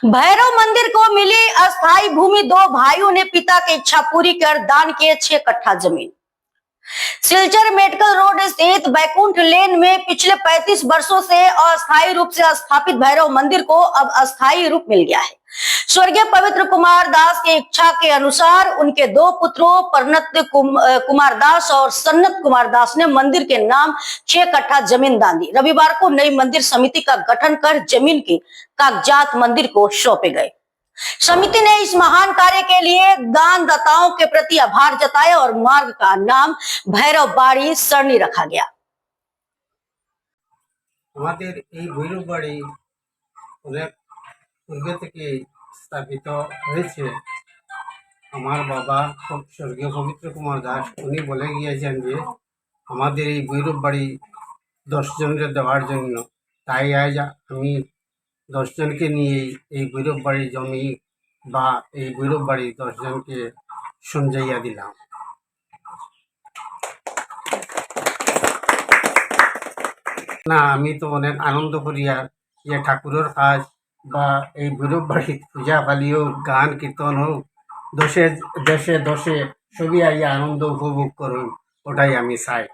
भैरव मंदिर को मिली अस्थायी भूमि, दो भाइयों ने पिता की इच्छा पूरी कर दान किए 6 कट्ठा जमीन। सिलचर मेडिकल रोड स्थित बैकुंठ लेन में पिछले 35 वर्षों से अस्थायी रूप से स्थापित भैरव मंदिर को अब अस्थायी रूप मिल गया है। स्वर्गीय पवित्र कुमार दास की इच्छा के अनुसार उनके 2 पुत्रों परनत कुमार दास और सन्नत कुमार दास ने मंदिर के नाम 6 कट्ठा जमीन दान दी। रविवार को नई मंदिर समिति का गठन कर जमीन की कागजात मंदिर को सौंपे गए। समिति ने इस महान कार्य के लिए दानदाताओं के प्रति आभार जताया और मार्ग का नाम भैरव बाड़ी सरणी रखा गया। আমাদের এই ভৈরব বাড়ি অনেক পূর্বে থেকে স্থাপিত হয়েছে। আমার বাবা স্বর্গীয় পবিত্র কুমার দাস উনি বলে গিয়েছেন যে আমাদের এই ভৈরব বাড়ি 10 জনের দেওয়ার জন্য। তাই আজ আমি 10 জনকে নিয়ে এই ভৈরব বাড়ির জমি বা এই ভৈরব বাড়ি 10 জনকে সঞ্জাইয়া দিলাম। না, আমি তো অনেক আনন্দ করি আর যে ঠাকুরের কাজ বা এই ভৈরব বাড়ির পূজা পালি হোক, গান কীর্তন হোক, দেশে দেশে সবই আইয়া আনন্দ উপভোগ করুন, ওটাই আমি চাই।